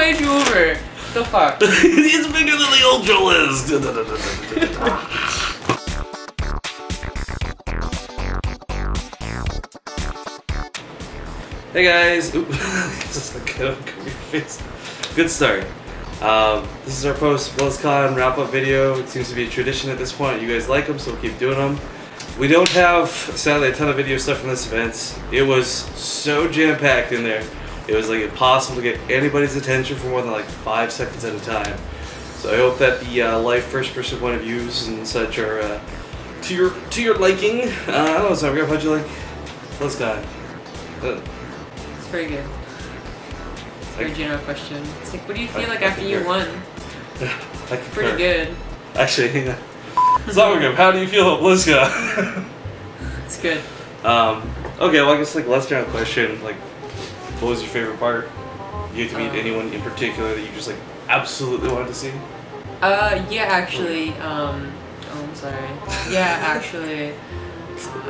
invite you over. The fuck? It's bigger than the Ultra list. Hey guys. Just like get up your face. Good start. This is our post Blizzcon wrap up video. It seems to be a tradition at this point. You guys like them, so we'll keep doing them. We don't have, sadly, a ton of video stuff from this event. It was so jam-packed in there. It was like impossible to get anybody's attention for more than like 5 seconds at a time. So I hope that the live first-person point of views and such are to your liking. I don't know, so how'd you like Blizzcon? It's very good. It's a very general question. It's like, what do you feel like after you won? Pretty good. Actually, Socializing, how do you feel about BlizzCon? It's good. Okay, well I guess like last general question, like what was your favorite part? You get to meet anyone in particular that you just like absolutely wanted to see? Yeah, actually, oh, I'm sorry. Yeah, actually,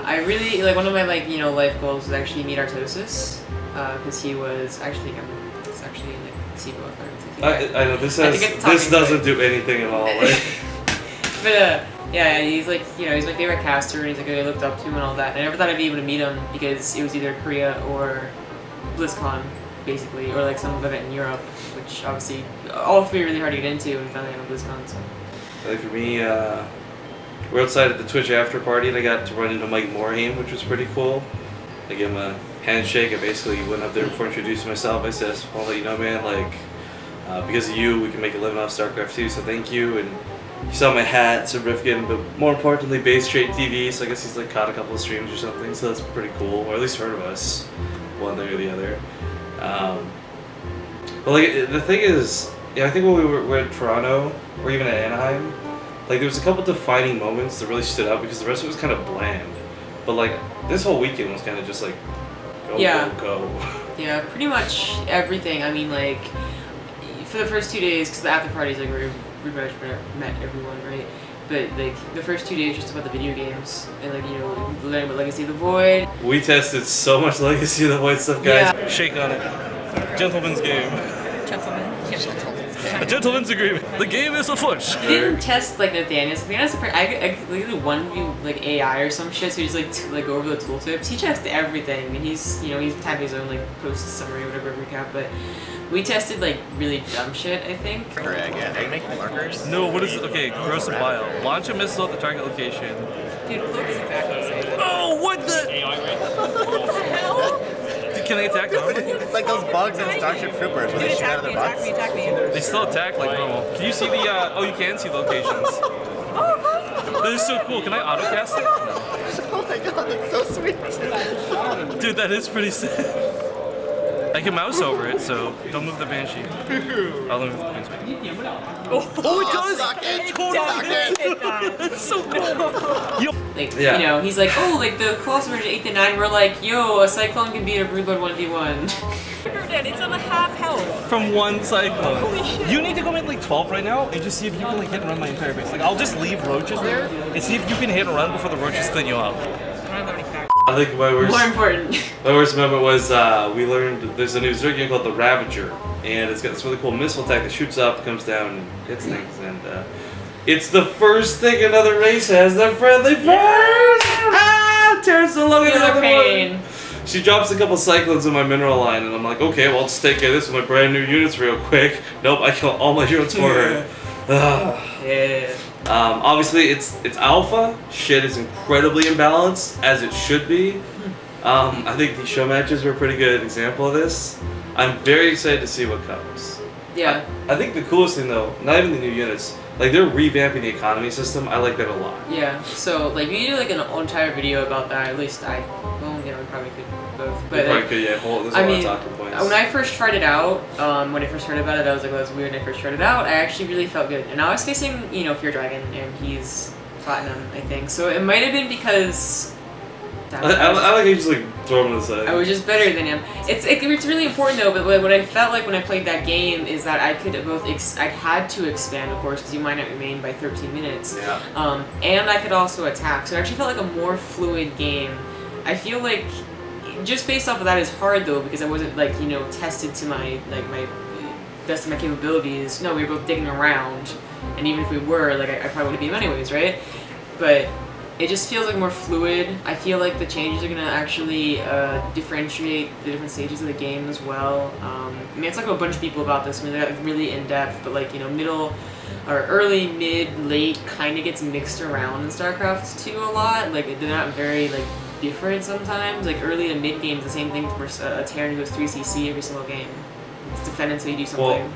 I really, like, one of my, like, you know, life goals was actually meet Artosis, because he was actually, it's actually, like, Sibo. I know, this doesn't do anything at all, like. But, yeah, he's like, you know, he's my favorite caster, and he's like, I looked up to him and all that. And I never thought I'd be able to meet him because it was either Korea or BlizzCon, basically, or like some event in Europe, which obviously all three are really hard to get into, and finally got on BlizzCon. So. Like for me, we're outside at the Twitch after party, and I got to run into Mike Morhaime, which was pretty cool. I gave him a handshake. I basically went up there before introducing myself. I said, "I'll let you know, man. Like, because of you, we can make a living off StarCraft 2. So thank you." And he saw my hat, so Rifkin, but more importantly, BaseTradeTV, so I guess he's like caught a couple of streams or something, so that's pretty cool, or at least heard of us, one thing or the other. But like, the thing is, yeah, I think when we were in Toronto, or even at Anaheim, like there was a couple defining moments that really stood out because the rest of it was kind of bland. But like, this whole weekend was kind of just like, go, go, go. Yeah, pretty much everything. I mean, like, for the first 2 days, because the after parties, like, we pretty much met everyone, right? But like the first 2 days just about the video games and like, you know, learning about Legacy of the Void. We tested so much Legacy of the Void stuff, guys. Yeah. Shake on it. Gentleman's game. A gentleman's agreement. The game is afoot. We didn't test like Nathaniel's. Nathaniel's I literally one view like AI or some shit, so he's like go over the tooltips. He tested everything, and he's, you know, he's had his own like post summary or whatever recap, but. We tested like really dumb shit, I think. Egg, yeah. Are you making markers? No, what is it? Okay, gross and bile. Launch a missile at the target location. Dude, Cloak is exactly the same. Oh, what the? What the hell? Can they attack them? It's like those bugs in Starship Troopers when they shoot out of their butts. Attack me. They still attack like normal. Can you see the, oh, you can see locations. Oh, that is so cool. Can I autocast it? Oh my god, that's so sweet. Dude, that is pretty sick. I can mouse over it, so don't move the Banshee. I'll move the Queen's Wing. Oh, it does! That's so cool! Like, you know, he's like, oh, like the Colossal version 8 to 9, we're like, yo, a Cyclone can beat a Broodlord 1v1. It's on a half health. From one Cyclone. Holy shit. You need to go in like 12 right now and just see if you can like hit and run my entire base. Like, I'll just leave roaches there and see if you can hit and run before the roaches clean you up. I think my worst moment was we learned there's a new Zerg called the Ravager, and it's got this really cool missile attack that shoots up, comes down, and hits things, and it's the first thing another race has. The friendly first! Ah! Tears the lung of the pain. She drops a couple cyclones in my mineral line, and I'm like, okay, well, I'll just take care of this with my brand new units real quick. Nope, I kill all my units for her. Yeah. Obviously, it's alpha. Shit is incredibly imbalanced, as it should be. I think the show matches were a pretty good example of this. I'm very excited to see what comes. Yeah. I think the coolest thing, though, not even the new units, like they're revamping the economy system. I like that a lot. Yeah. So like we did like an entire video about that. At least well, you know, we probably could both. But probably could, yeah. There's a lot of talking points. When I first tried it out, when I first heard about it, I was like, well, that's weird. When I first tried it out, I actually really felt good. And I was facing, you know, Fear Dragon, and he's platinum, I think. So it might have been because. I like you just like throw him aside. I was just better than him. It's really important though. But what I felt like when I played that game is that I could both I had to expand, of course, because you might not remain by 13 minutes. Yeah. And I could also attack. So it actually felt like a more fluid game. I feel like just based off of that is hard though, because I wasn't like, you know, tested to my like my best of my capabilities. No, we were both digging around, and even if we were, like, I probably would have beat him anyways, right? But it just feels like more fluid. I feel like the changes are gonna actually differentiate the different stages of the game as well. I mean, it's like a bunch of people about this. I mean, they're like really in depth, but like, you know, middle or early, mid, late kind of gets mixed around in StarCraft 2 a lot. Like, they're not very like different sometimes. Like early to mid game is the same thing for a Terran who goes 3CC every single game. It's defend until you do something. Well,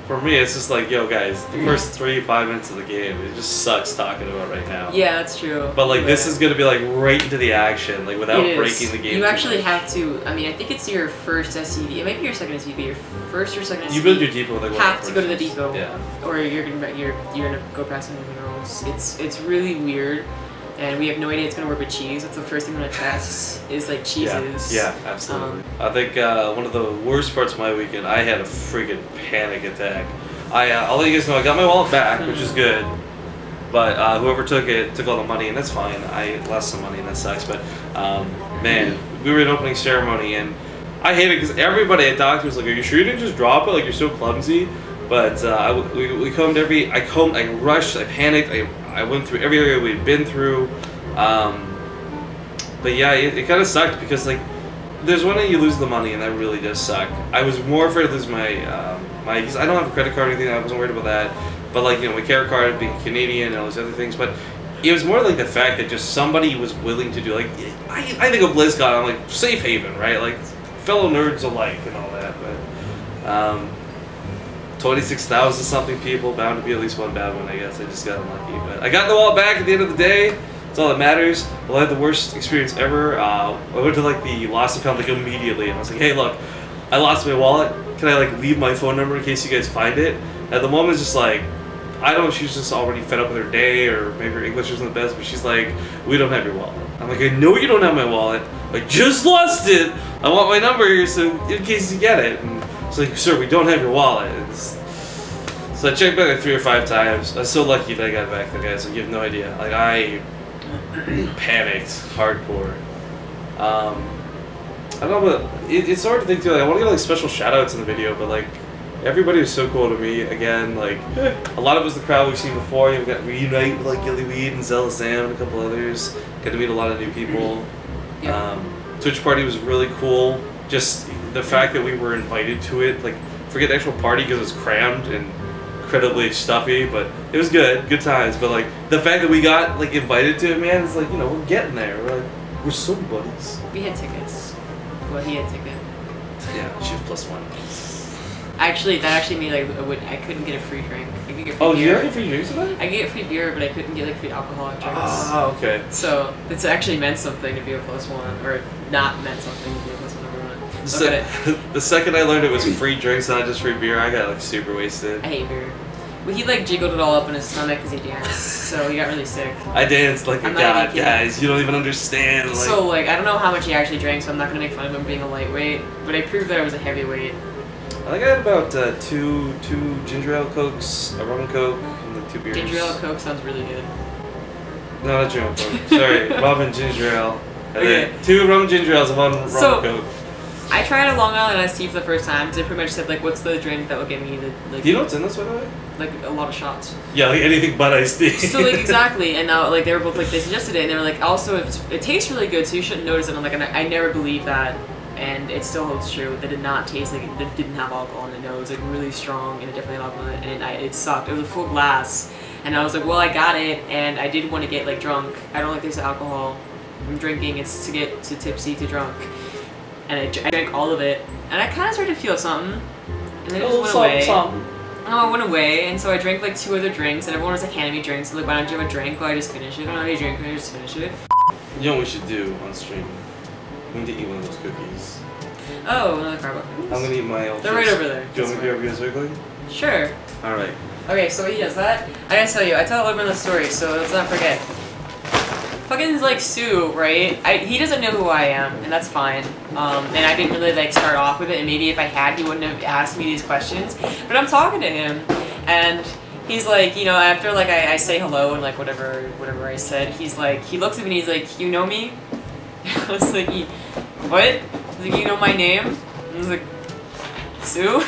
for me, it's just like, yo, guys, the first 3-5 minutes of the game, it just sucks talking about right now. Yeah, that's true. But like, this is gonna be like right into the action, like without breaking the game. You actually have to. I mean, I think it's your first SCV. It might be your second SCV. Your first or second SCV. You build your depot with like. Have to go to the depot. Yeah. Or you're gonna go past some minerals. It's really weird. And we have no idea it's going to work with cheese. That's the first thing I'm going to test is like cheeses. Yeah, absolutely. I think one of the worst parts of my weekend, I had a freaking panic attack. I'll let you guys know, I got my wallet back, which is good. But whoever took it took all the money, and that's fine. I lost some money, and that sucks. But man, we were in opening ceremony, and I hate it because everybody I talked to was like, "Are you sure you didn't just drop it? Like you're so clumsy." But we combed I rushed, I panicked, I went through every area we'd been through. But yeah, it kind of sucked because like, there's one day you lose the money and that really does suck. I was more afraid to lose my, because I don't have a credit card or anything, I wasn't worried about that. But like, you know, my care card, being Canadian and all those other things. But it was more like the fact that just somebody was willing to do, like, I think of BlizzCon, I'm like, safe haven, right? Like, fellow nerds alike and all that. But 26,000 something people, bound to be at least one bad one, I guess. I just got unlucky. But I got the wallet back at the end of the day. That's all that matters. Well, I had the worst experience ever. I went to like the lost and found like immediately, and I was like, hey, look, I lost my wallet. Can I like leave my phone number in case you guys find it? At the moment, it's just like, I don't know if she's just already fed up with her day or maybe her English isn't the best, but she's like, we don't have your wallet. I'm like, I know you don't have my wallet. I just lost it. I want my number here so in case you get it. And it's like, sir, we don't have your wallet. So I checked back like 3 or 5 times. I was so lucky that I got it back there, guys. Like, you have no idea. Like, I panicked hardcore. I don't know, but it's hard to think too. Like, I want to get like special shoutouts in the video, but like, everybody was so cool to me. Again, like, a lot of it was the crowd we've seen before. You got Reunite with like Gillyweed and Zella Sam and a couple others. Got to meet a lot of new people. Twitch party was really cool. Just the fact that we were invited to it, like, forget the actual party because it was crammed and incredibly stuffy, but it was good times. But like, the fact that we got like invited to it, man, it's like, you know, we're getting there. We're like, we're so buddies. We had tickets. Well, he had ticket. Yeah, she was +1. Actually, that actually means like I couldn't get a free drink. I could get free beer. beer. You get free drinks tonight? I could get free beer, but I couldn't get like free alcoholic drinks. Oh, okay. So it's actually meant something to be a +1, or not meant something to be a +1 everyone. The second I learned it was free drinks, not just free beer, I got like super wasted. I hate beer. Well, he like jiggled it all up in his stomach because he danced, so he got really sick. I danced like a god, guys. You don't even understand. Like... So like, I don't know how much he actually drank, so I'm not gonna make fun of him being a lightweight. But I proved that I was a heavyweight. I think I had about two ginger ale cokes, a rum and coke, and like 2 beers. Ginger ale coke sounds really good. No, not ginger ale coke. Sorry, rum and ginger ale. And then 2 rum and ginger ales and 1 rum and coke. I tried a Long Island iced tea for the first time because they pretty much said like, what's the drink that will get me the like. Do you know what's in this, by the way? Like a lot of shots. Yeah, like anything but iced tea. So like exactly, and now like they were both like they suggested it, and they were like also it tastes really good, so you shouldn't notice it. And I'm like, I never believed that, and it still holds true. That did not taste like it didn't have alcohol in it. No, it was like really strong, and it definitely had alcohol in it, and it sucked. It was a full glass, and I was like, well, I got it, and I did want to get like drunk. I don't like this alcohol. I'm drinking. It's to get to tipsy to drunk. And I drank all of it, and I kind of started to feel something, and then it just went away. Oh, it went away, and so I drank like 2 other drinks, and everyone was like handing me drinks. So, like, why don't you have a drink? Well, I just finish it. I don't know how you drink, I just finish it. You know what we should do on stream? We need to eat one of those cookies. Oh, another Carbo cookies? I'm gonna eat my old. They're right over there. Do you want me to be over quickly? Sure. Alright. Okay, so he does that. I gotta tell you, I tell everyone the story, so let's not forget. Fucking like Sue, right? He doesn't know who I am, and that's fine. And I didn't really like start off with it, and maybe if I had, he wouldn't have asked me these questions. But I'm talking to him, and he's like, you know, after like I say hello and like whatever I said, he's like, he looks at me and he's like, you know me? I was like, what? He's like, you know my name? And I was like, Sue?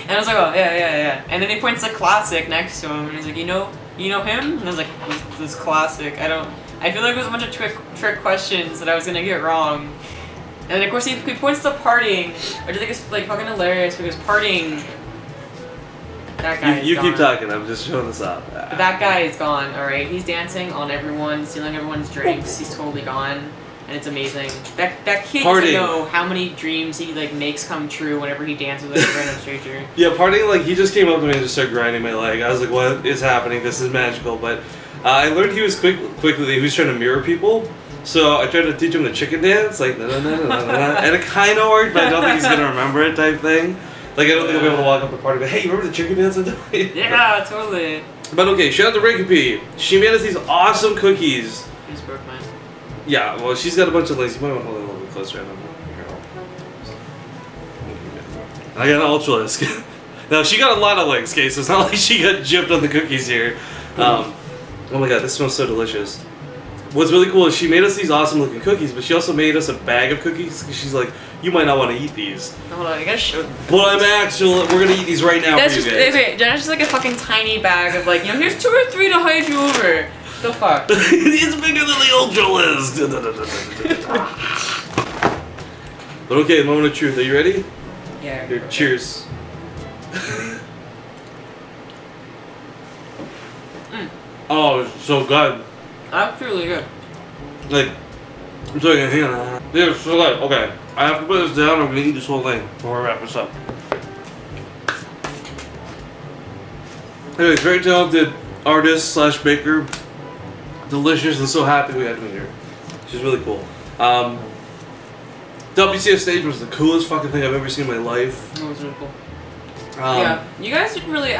And I was like, oh, yeah. And then he points to Classic next to him, and he's like, you know him? And I was like, this Classic. I feel like it was a bunch of trick questions that I was gonna get wrong. And then of course he points to Parting, which I think is like fucking hilarious because Parting, that guy is You gone. keep talking, I'm just showing this up. But that guy is gone, alright? He's dancing on everyone, stealing everyone's drinks, he's totally gone. And it's amazing. That kid doesn't know how many dreams he like makes come true whenever he dances with a random stranger. Yeah, Parting, like, he just came up to me and just started grinding my leg. I was like, what is happening? This is magical. But I learned he was quickly, he was trying to mirror people. So I tried to teach him the chicken dance, like, and it kind of worked, but I don't think he's going to remember it type thing. Like, I don't think I'll be able to walk up to Party, but hey, you remember the chicken dance? Yeah, totally. But okay, shout out to Recipe. She made us these awesome cookies. He's broke, man. Yeah, well, she's got a bunch of links. You might want to hold it a little bit closer. I got an Ultralisk. Now, she got a lot of links, okay, so it's not like she got gypped on the cookies here. Oh my god, this smells so delicious. What's really cool is she made us these awesome looking cookies, but she also made us a bag of cookies because she's like, you might not want to eat these. Hold on, I gotta show them. But I'm actually, we're gonna eat these right now for you guys. Wait, that's just like a fucking tiny bag of like, here's 2 or 3 to hide you over. The fuck? It's bigger than the Ultralisk. But okay, moment of truth. Are you ready? Yeah. Here, cheers. Oh, it's so good. That's really good. Like, I'm taking a hand. Dude, it's so good. Okay, I have to put this down. I'm gonna eat this whole thing before I wrap this up. Anyway, very talented artist slash baker. Delicious, and so happy we had to meet her. She's really cool. WCF stage was the coolest fucking thing I've ever seen in my life. That was really cool. Yeah, you guys didn't really.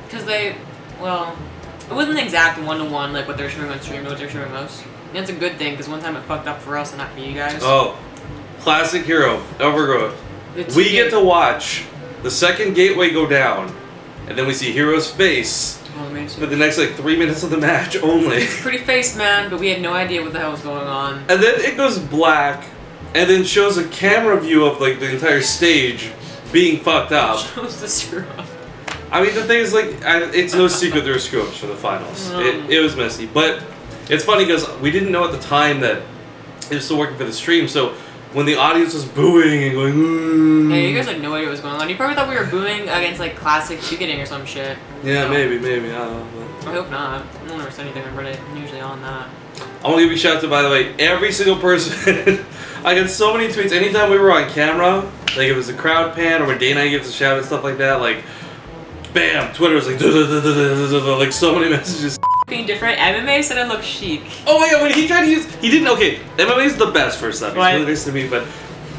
Because they, well, it wasn't the exact one-to-one like what they're showing on stream to what they're showing us. And that's a good thing because one time it fucked up for us and not for you guys. Oh, classic hero, Overgrowth. We get to watch the second gateway go down, and then we see Hero's face for the next like 3 minutes of the match only. It's a pretty face, man, but we had no idea what the hell was going on. And then it goes black, and then shows a camera view of like the entire stage being fucked up. It shows the screw up. I mean, the thing is, like, it's no secret there were screw-ups for the finals. It was messy, but it's funny because we didn't know at the time that it was still working for the stream, so when the audience was booing and going, ooh. Yeah, you guys had no idea what was going on. You probably thought we were booing against, like, classic ticketing or some shit. Yeah, maybe, I don't know. I hope not. I don't ever say anything on Reddit. I'm usually on that. I want to give you a shout out to, by the way, every single person. I got so many tweets anytime we were on camera, like it was a crowd pan or when Dana gives a shout and stuff like that, like, bam, Twitter was like, like so many messages. Being different, MMA said I look chic. Oh my god, when he tried to use, he didn't, okay, MMA is the best for stuff, he's really nice to me, but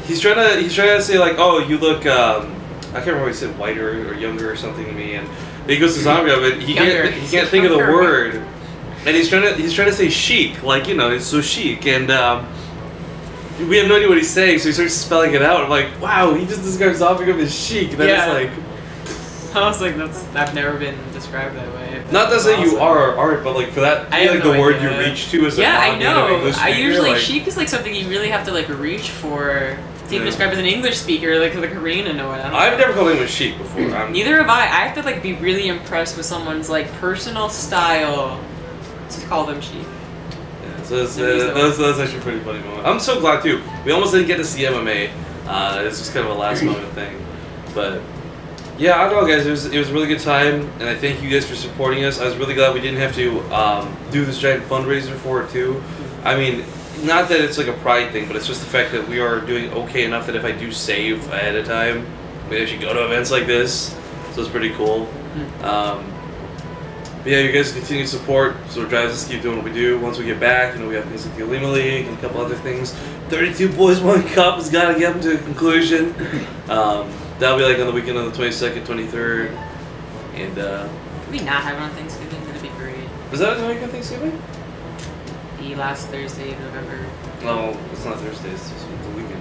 he's trying to say like, oh, you look, I can't remember what he said, whiter or younger or something to me, and he goes to Zombie, but he can't think of the word, and he's trying to say chic, like, you know, it's so chic, and we have no idea what he's saying, so he starts spelling it out. I'm like, wow, he just describes Zombie as chic, and then it's like, I was like, I've never been described that way. Not to say you are art, but like for that, I like the word you reach to as a non-native English speaker. I usually like, chic is like something you really have to like reach for to even describe as an English speaker, like the Korean and know it. I've never called anyone chic before. Neither have I. I have to like be really impressed with someone's like personal style to call them chic. Yeah, so that's actually a pretty funny moment. I'm so glad too. We almost didn't get to see MMA. It's just kind of a last moment thing, but. Yeah, I don't know, guys. It was a really good time, and I thank you guys for supporting us. I was really glad we didn't have to do this giant fundraiser for it too. I mean, not that it's like a pride thing, but it's just the fact that we are doing okay enough that if I do save ahead of time, we actually go to events like this. So it's pretty cool. But yeah, you guys continue to support, so it drives us to keep doing what we do. Once we get back, you know, we have things like the Olima League and a couple other things. 32 boys, 1 cup has got to get them to a conclusion. That'll be like on the weekend of the 22nd, 23rd, and Can we not have it on Thanksgiving? That'd be great. Was that a week on Thanksgiving? The last Thursday of November. No, it's not Thursday, it's the weekend.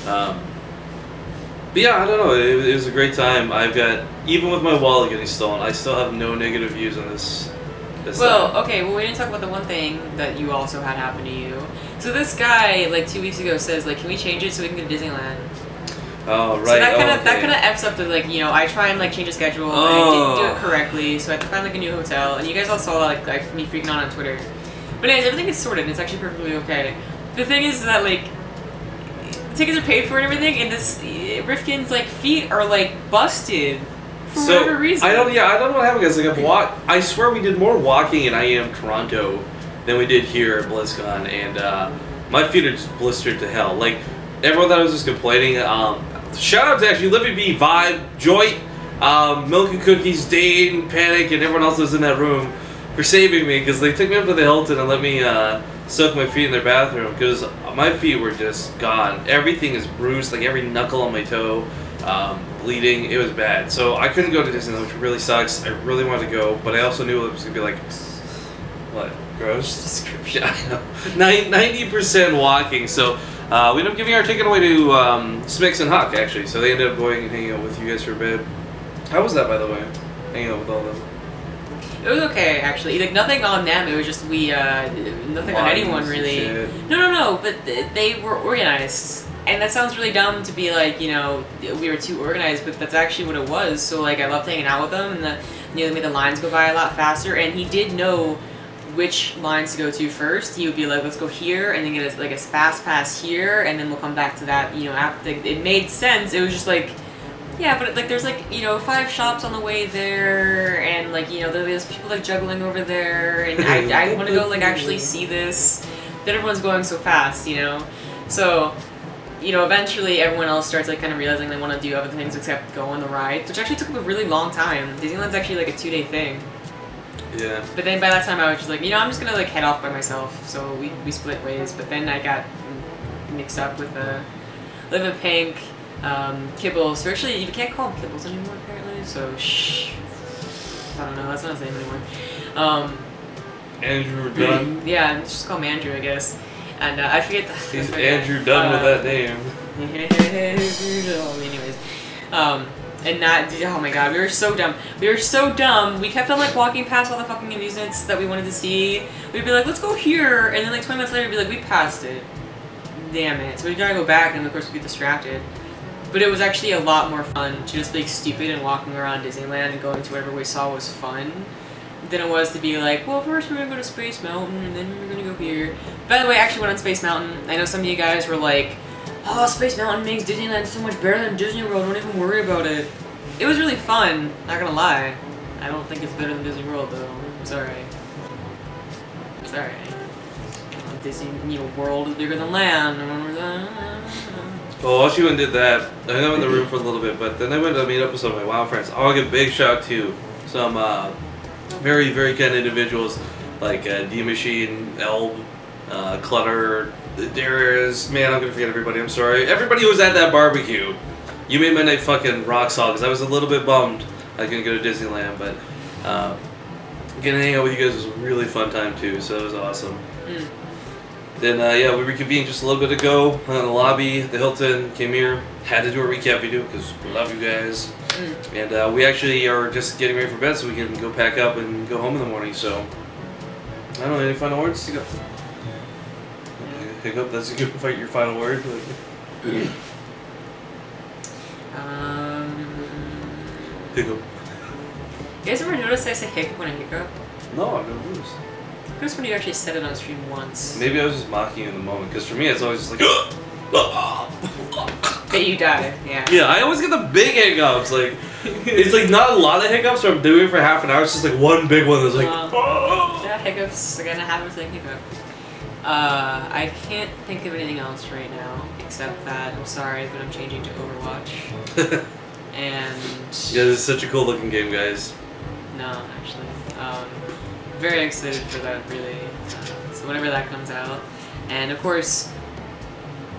Oh. But yeah, I don't know, it was a great time. I've got, even with my wallet getting stolen, I still have no negative views on this okay, well we didn't talk about the one thing that you also had happen to you. So this guy, like 2 weeks ago, says like, can we change it so we can go to Disneyland? Oh, right. So that kind of okay. that kind of f's up the like I try and like change a schedule and I didn't do it correctly, so I had to find like a new hotel. And you guys all saw like me freaking out on Twitter. But anyways, everything is sorted and it's actually perfectly okay. The thing is that like tickets are paid for and everything, and this Rifkin's like feet are like busted for whatever reason. I don't know what happened, guys. Like I swear we did more walking in IAM Toronto than we did here at BlizzCon, and my feet are just blistered to hell. Like everyone thought I was just complaining. Shout out to actually Livy B, Vibe, Joy, Milk and Cookies, Dane, Panic, and everyone else that was in that room for saving me, because they took me up to the Hilton and let me soak my feet in their bathroom, because my feet were just gone. Everything is bruised, like every knuckle on my toe, bleeding. It was bad. So I couldn't go to Disneyland, which really sucks. I really wanted to go, but I also knew it was going to be like, what, gross? Description. I know. 90% walking, so we ended up giving our ticket away to Smix and Huck, actually. So they ended up going and hanging out with you guys for a bit. How was that, by the way? Hanging out with all of them. It was okay, actually. Like nothing on them. It was just nothing on anyone really. No. But they were organized, and that sounds really dumb to be like we were too organized, but that's actually what it was. So like I loved hanging out with them, and they made the lines go by a lot faster. And he did know which lines to go to first. He would be like, let's go here, and then get a fast pass here, and then we'll come back to that. After it made sense. It was just like. Yeah, but like there's like 5 shops on the way there, and like there's people like juggling over there, and I want to go like actually see this. Then everyone's going so fast, So, eventually everyone else starts like kind of realizing they want to do other things except go on the ride, which actually took a really long time. Disneyland's actually like a 2-day thing. Yeah. But then by that time I was just like, I'm just gonna like head off by myself. So we split ways. But then I got mixed up with Live and Pink. Kibbles. So actually, you can't call them Kibbles anymore, apparently. So, shh. I don't know. That's not his name anymore. Andrew Dunn. Yeah, let's just call him Andrew, I guess. And I forget the. He's Andrew Dunn with that name. Anyways, and that. Oh my God, we were so dumb. We were so dumb. We kept on like walking past all the fucking amusements that we wanted to see. We'd be like, let's go here, and then like 20 minutes later, we'd be like, we passed it. Damn it. So we gotta go back, and of course we get distracted. But it was actually a lot more fun to just be stupid and walking around Disneyland and going to whatever we saw was fun than it was to be like, well, first we're going to go to Space Mountain and then we're going to go here. By the way, I actually went on Space Mountain. I know some of you guys were like, oh, Space Mountain makes Disneyland so much better than Disney World, don't even worry about it. It was really fun, not gonna lie. I don't think it's better than Disney World though. I'm sorry. Sorry. Disney World is bigger than land. Well, while she went and did that, I went in the room for a little bit, but then I went to meet up with some of my WoW friends. I'll give a big shout out to some very, very kind individuals like D-Machine, Elb, Clutter, Darius. Man, I'm gonna forget everybody, I'm sorry. Everybody who was at that barbecue. You made my night fucking rock solid, because I was a little bit bummed I couldn't go to Disneyland, but getting to hang out with you guys was a really fun time too, so it was awesome. Then, yeah, we reconvened just a little bit ago in the lobby, the Hilton, came here, had to do a recap video because we love you guys. And we actually are just getting ready for bed so we can go pack up and go home in the morning, so. I don't know, any final words? Hiccup. Hiccup, that's a good fight, your final word. Hiccup. You guys ever notice I say hiccup when I hiccup? No, I've never noticed. Chris, when you actually said it on stream once. Maybe I was just mocking you in the moment, because for me it's always just like That you die, yeah. Yeah, I always get the big hiccups, like, it's like not a lot of hiccups, so I'm doing it for half an hour, it's just like one big one that's like, yeah, hiccups are gonna happen with a hiccup. I can't think of anything else right now, except that, I'm sorry, but I'm changing to Overwatch. And... yeah, this is such a cool looking game, guys. No, actually. Very excited for that, really. So whenever that comes out. And of course...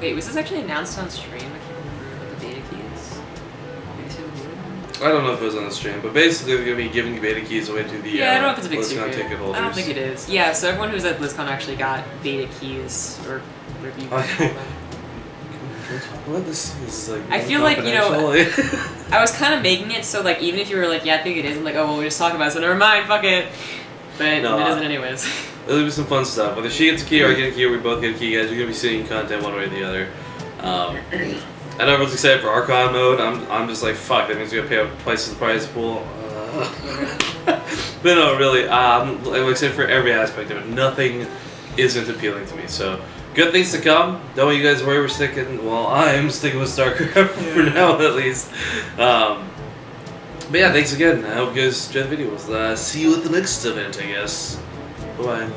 Wait, was this actually announced on stream? I can't remember what the beta keys. I don't know if it was on the stream, but basically we're going to be giving beta keys away to the yeah, I don't know if it's a big BlizzCon secret. ticket holders. I don't think it is. Yeah, so everyone who was at BlizzCon actually got beta keys, or whatever you call them. What this is like? I feel like, I was kind of making it so like even if you were like, yeah, I think it is, I'm like, oh well, we just talk about it, so never mind, fuck it. But no, it isn't anyways. There'll be some fun stuff. Whether she gets a key or I get a key or we both get a key, guys, you're gonna be seeing content one way or the other. I know everyone's excited for Archon mode. I'm just like, fuck, that means we're gonna pay up twice the prize pool. But no, really, I'm excited for every aspect of it. Nothing isn't appealing to me. So, good things to come. Don't want you guys worry, we're sticking. Well, I'm sticking with StarCraft for now, at least. But yeah, thanks again. I hope you guys enjoyed the video. We'll see you at the next event, I guess. Bye bye.